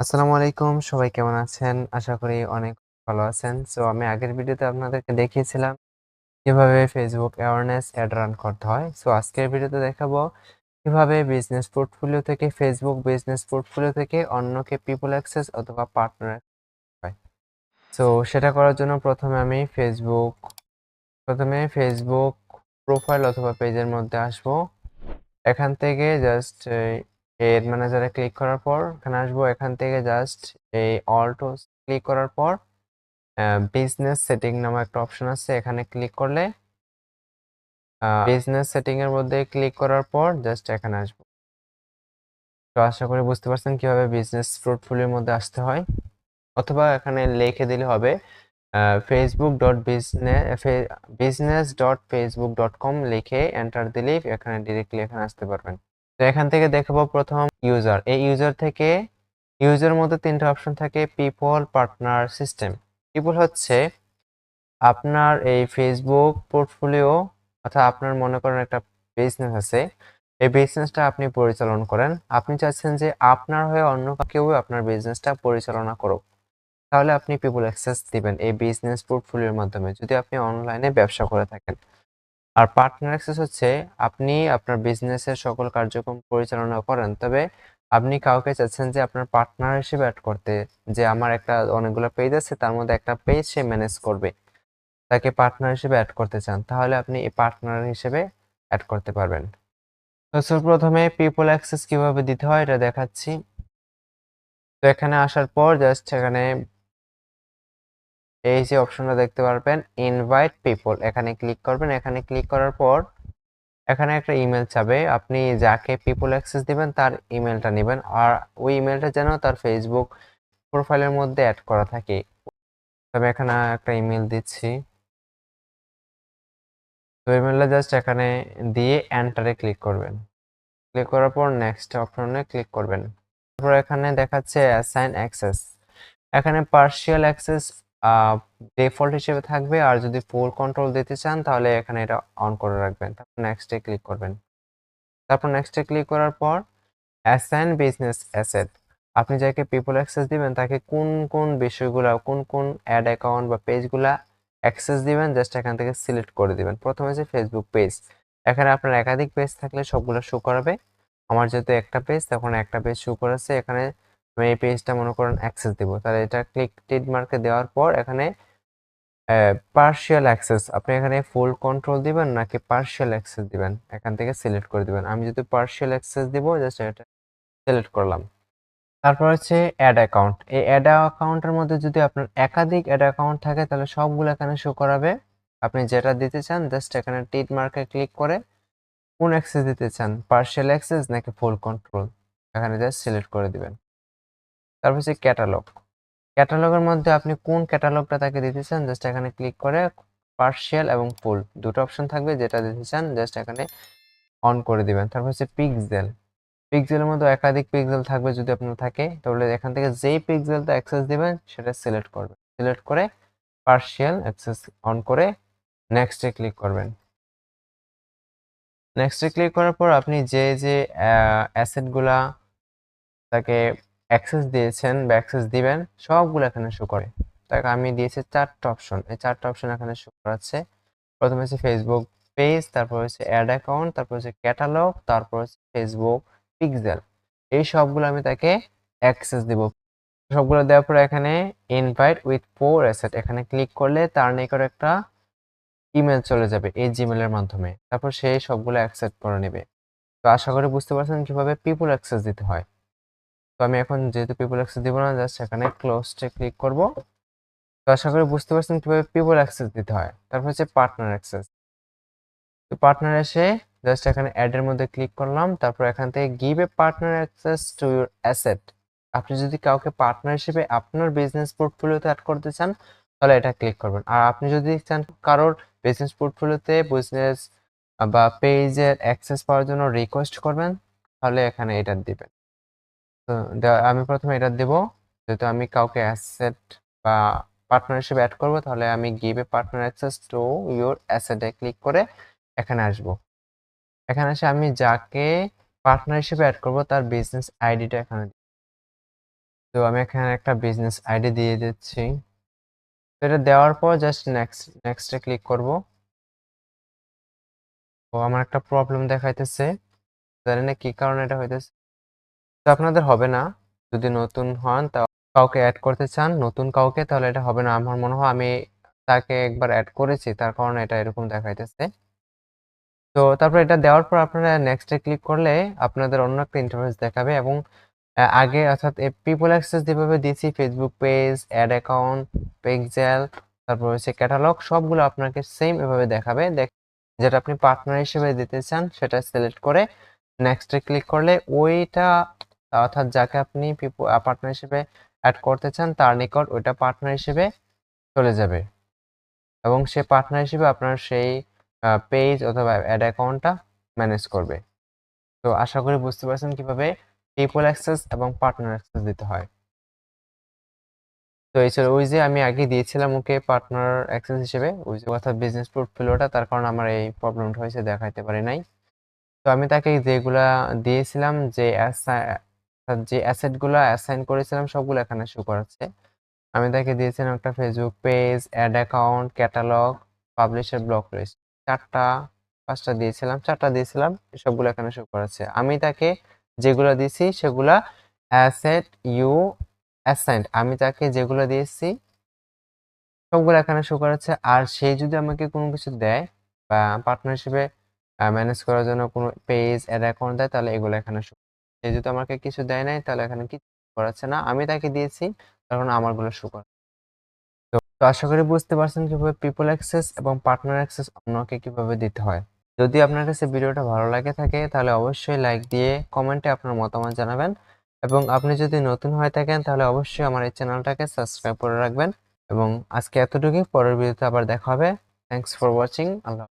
আসসালামু আলাইকুম। সবাই কেমন আছেন? আশা করি অনেক ভালো আছেন। আমি আগের ভিডিওতে আপনাদেরকে দেখিয়েছিলাম কিভাবে Facebook অ্যাওয়ারনেস অ্যাড রান করতে হয়। আজকের ভিডিওতে দেখাবো কিভাবে বিজনেস পোর্টফোলিও থেকে Facebook বিজনেস পোর্টফোলিও থেকে অন্যকে পিপল অ্যাক্সেস অথবা পার্টনার হয়। সেটা করার জন্য প্রথমে Facebook প্রোফাইল অথবা পেজের মধ্যে আসবো। এখান থেকে জাস্ট এড ম্যানেজারে ক্লিক করার পর এখানে আসবো। এখান থেকে জাস্ট এই অল্টো ক্লিক করার পর বিজনেস সেটিং নামে একটা অপশন আছে, এখানে ক্লিক করলে বিজনেস সেটিং এর মধ্যে ক্লিক করার পর জাস্ট এখানে আসবো। আশা করি বুঝতে পারছেন কিভাবে বিজনেস পোর্টফোলিওর মধ্যে আসতে হয়, অথবা এখানে লিখে দিলে হবে facebook.business.facebook.com লিখে এন্টার দিলেই এখানে ডিরেক্টলি এখানে আসতে পারবেন। তো এখান থেকে দেখাবো প্রথম ইউজার। এই ইউজার মধ্যে তিনটা অপশন থাকে: পিপল, পার্টনার, সিস্টেম। পিপল হচ্ছে আপনার এই ফেসবুক পোর্টফোলিও, অর্থাৎ আপনার মনে করেন একটা বিজনেস আছে, এই বিজনেসটা আপনি পরিচালনা করেন। আপনি চাচ্ছেন যে আপনার হয়ে অন্য কেউ আপনার বিজনেসটা পরিচালনা করুক, তাহলে আপনি পিপল অ্যাক্সেস দিবেন এই বিজনেস পোর্টফোলিওর মাধ্যমে, যদি আপনি অনলাইনে ব্যবসা করে থাকেন। আর পার্টনার অ্যাক্সেস হচ্ছে আপনি আপনার বিজনেসের সকল কার্যক্রম পরিচালনা করেন, তবে আপনি কাউকে চাচ্ছেন যে আপনার পার্টনার হিসেবে অ্যাড করতে, যে আমার একটা অনেকগুলো পেজ আছে, তার মধ্যে একটা পেজ সে ম্যানেজ করবে, তাকে পার্টনার হিসেবে অ্যাড করতে চান, তাহলে আপনি এই পার্টনার হিসেবে অ্যাড করতে পারবেন। প্রথমে পিপল অ্যাক্সেস কিভাবে দিতে হয় এটা দেখাচ্ছি। তো এখানে আসার পর জাস্ট এখানে এই যে অপশনটা দেখতে পারবেন, ইনভাইট পিপল, এখানে ক্লিক করবেন। এখানে ক্লিক করার পর এখানে একটা ইমেল চাবে, আপনি যাকে পিপল অ্যাক্সেস দিবেন তার ইমেলটা নেবেন, আর ওই ইমেলটা যেন তার ফেসবুক প্রোফাইলের মধ্যে অ্যাড করা থাকে। তবে এখানে একটা ইমেল দিচ্ছি। তো ইমেলটা জাস্ট এখানে দিয়ে এন্টারে ক্লিক করবেন। ক্লিক করার পর নেক্সট অপশনে ক্লিক করবেন। তারপর এখানে দেখাচ্ছে অ্যাসাইন অ্যাক্সেস, এখানে পার্শিয়াল অ্যাক্সেস ডিফল্ট হিসেবে থাকবে, আর যদি ফুল কন্ট্রোল দিতে চান তাহলে এখানে এটা অন করে রাখবেন। তারপর নেক্সটে ক্লিক করবেন। তারপর নেক্সটে ক্লিক করার পর অ্যাসাইন বিজনেস অ্যাসেট, আপনি যাকে পিপল অ্যাক্সেস দিবেন তাকে কোন কোন বিষয়গুলা, কোন কোন অ্যাড অ্যাকাউন্ট বা পেজগুলা অ্যাক্সেস দিবেন, জাস্ট এখান থেকে সিলেক্ট করে দিবেন। প্রথমে হচ্ছে ফেসবুক পেজ, এখানে আপনার একাধিক পেজ থাকলে সবগুলো শো করাবে। আমার যেহেতু একটা পেজ, তখন একটা পেজ শো করেছে, এখানে আমি এই পেজটা মনে করেন অ্যাক্সেস দিব, তাহলে এটা ক্লিক টিক মার্কে দেওয়ার পর এখানে পার্শিয়াল অ্যাক্সেস, আপনি এখানে ফুল কন্ট্রোল দিবেন নাকি পার্শিয়াল অ্যাক্সেস দিবেন, এখান থেকে সিলেক্ট করে দিবেন। আমি যদি পার্শিয়াল অ্যাক্সেস দিব, জাস্ট এটা সিলেক্ট করলাম। তারপর হচ্ছে অ্যাড অ্যাকাউন্ট, এই অ্যাড অ্যাকাউন্টের মধ্যে যদি আপনার একাধিক অ্যাড অ্যাকাউন্ট থাকে তাহলে সবগুলো এখানে শো করাবে। আপনি যেটা দিতে চান জাস্ট এখানে টিক মার্কে ক্লিক করে কোন অ্যাক্সেস দিতে চান, পার্শিয়াল অ্যাক্সেস নাকি ফুল কন্ট্রোল, এখানে জাস্ট সিলেক্ট করে দিবেন। তারপর হচ্ছে ক্যাটালগ, ক্যাটালগের মধ্যে আপনি কোন ক্যাটালগটা তাকে দিতে চান, জাস্ট এখানে ক্লিক করে পার্শিয়াল এবং ফুল দুটো অপশন থাকবে, যেটা দিতে চান জাস্ট এখানে অন করে দিবেন। তারপর হচ্ছে পিক্সেল, পিক্সেলের মধ্যে একাধিক পিক্সেল থাকবে, যদি আপনার থাকে তাহলে এখান থেকে যেই পিক্সেলটা অ্যাক্সেস দিবেন সেটা সিলেক্ট করবেন। সিলেক্ট করে পার্শিয়াল অ্যাক্সেস অন করে নেক্সটে ক্লিক করবেন। নেক্সটে ক্লিক করার পর আপনি যে অ্যাসেটগুলা তাকে অ্যাক্সেস দিয়েছেন বা অ্যাক্সেস দিবেন সবগুলো এখানে শো করে। তাকে আমি দিয়েছি 4টা অপশন, এই 4টা অপশন এখানে শো করাচ্ছে। প্রথমে হচ্ছে ফেসবুক পেজ, তারপর হচ্ছে অ্যাড অ্যাকাউন্ট, তারপর হচ্ছে ক্যাটালগ, তারপর হচ্ছে ফেসবুক পিক্সেল। এই সবগুলো আমি তাকে অ্যাক্সেস দিব। সবগুলো দেওয়ার পরে এখানে ইনভাইট উইথ 4 অ্যাসেট, এখানে ক্লিক করলে তার নিকট একটা ইমেল চলে যাবে এই জিমেলের মাধ্যমে, তারপর সে সবগুলো অ্যাকসেপ্ট করে নেবে। তো আশা করি বুঝতে পারছেন কিভাবে পিপল অ্যাক্সেস দিতে হয়। তো আমি এখন যেহেতু পিপল অ্যাক্সেস দিব না, জাস্ট এখানে ক্লোজে ক্লিক করব। তো আশা করি বুঝতে পারছেন কিভাবে পিপল অ্যাক্সেস দিতে হয়। তারপর হচ্ছে পার্টনার অ্যাক্সেস। তো পার্টনার এসে জাস্ট এখানে অ্যাড এর মধ্যে ক্লিক করলাম, তারপর এখান থেকে give a partner access to your asset, আপনি যদি কাউকে পার্টনার হিসেবে আপনার বিজনেস পোর্টফোলিওতে অ্যাড করতে চান তাহলে এটা ক্লিক করবেন। আর আপনি যদি চান কারোর বিজনেস পোর্টফোলিওতে বিজনেস বা পেজের অ্যাক্সেস পাওয়ার জন্য রিকোয়েস্ট করবেন, তাহলে এখানে এটা দিবেন। তো আমি প্রথমে এটা দেব, যেহেতু আমি কাউকে অ্যাসেট বা পার্টনার হিসেবে অ্যাড করব, তাহলে আমি give a partner access to your অ্যাসেটে ক্লিক করে এখানে আসব। এখানে এসে আমি যাকে পার্টনার হিসেবে অ্যাড করব তার বিজনেস আইডিটা এখানে তো আমি এখানে একটা বিজনেস আইডি দিয়ে দিচ্ছি। তো এটা দেওয়ার পর জাস্ট নেক্সটে ক্লিক করব। তো আমার একটা প্রবলেম দেখাইতেছে, জানি না কি কারণে এটা হইতেছে। তো আপনাদের হবে না, যদি নতুন হন তা কাউকে অ্যাড করতে চান, নতুন কাউকে, তাহলে এটা হবে না। আমার মনে হয় আমি তাকে একবার অ্যাড করেছি, তার কারণে এটা এরকম দেখাইতেছে। তো তারপর এটা দেওয়ার পর আপনারা নেক্সটে ক্লিক করলে আপনাদের অন্য একটা ইন্টারফেস দেখাবে এবং আগে অর্থাৎ পিপল অ্যাক্সেস যেভাবে দিয়েছি Facebook page, ad account, pixel, তারপর হচ্ছে ক্যাটালগ, সবগুলো আপনাকে সেম এভাবে দেখাবে। যেটা আপনি পার্টনার হিসেবে দিতে চান সেটা সিলেক্ট করে নেক্সটে ক্লিক করলে ওইটা অর্থাৎ যাকে আপনি পার্টনার হিসেবে অ্যাড করতে চান তার নিকট ওইটা পার্টনার হিসেবে চলে যাবে এবং সে পার্টনার হিসেবে আপনার সেই পেজ অথবা অ্যাড অ্যাকাউন্টটা ম্যানেজ করবে। তো আশা করি বুঝতে পারছেন কিভাবে পিপল অ্যাক্সেস এবং পার্টনার অ্যাক্সেস দিতে হয়। তো এই ছিল ওই যে আমি আগে দিয়েছিলাম ওকে পার্টনার অ্যাক্সেস হিসেবে, ওই যে অর্থাৎ বিজনেস পোর্টফোলিওটা, তার কারণে আমার এই প্রবলেমটা হয়েছে, দেখাইতে পারি নাই। তো আমি তাকে যেগুলা দিয়েছিলাম, যে অ্যাসেটগুলা অ্যাসাইন করেছিলাম সবগুলো এখানে শো করাচ্ছে। আমি তাকে দিয়েছিলাম একটা Facebook page, ad account, catalogue, publisher, block list, 4টা 5টা দিয়েছিলাম, 4টা দিয়েছিলাম, সবগুলো এখানে শো করাচ্ছে। আমি তাকে যেগুলো দিয়েছি সেগুলা অ্যাসেট ইউ অ্যাসাইন্ড, আমি তাকে যেগুলো দিয়েছি সবগুলো এখানে শো করাচ্ছে। আর সে যদি আমাকে কোনো কিছু দেয় বা পার্টনার হিসেবে ম্যানেজ করার জন্য কোনো পেজ, অ্যাড অ্যাকাউন্ট দেয়, তাহলে এগুলো এখানে শো। সে যদি আমাকে কিছু দেয় নাই তাহলে এখানে কিছু করাচ্ছে না, আমি তাকে দিয়েছি তখন আমারগুলো শো করে। তো আশা করি বুঝতে পারছেন কিভাবে পিপল অ্যাক্সেস এবং পার্টনার অ্যাক্সেস অন্যকে কিভাবে দিতে হয়। যদি আপনার কাছে ভিডিওটা ভালো লাগে থাকে তাহলে অবশ্যই লাইক দিয়ে কমেন্টে আপনার মতামত জানাবেন এবং আপনি যদি নতুন হয়ে থাকেন তাহলে অবশ্যই আমার এই চ্যানেলটাকে সাবস্ক্রাইব করে রাখবেন এবং আজকে এতটুকুই, পরের ভিডিওতে আবার দেখা হবে। Thanks for watching. আল্লাহ।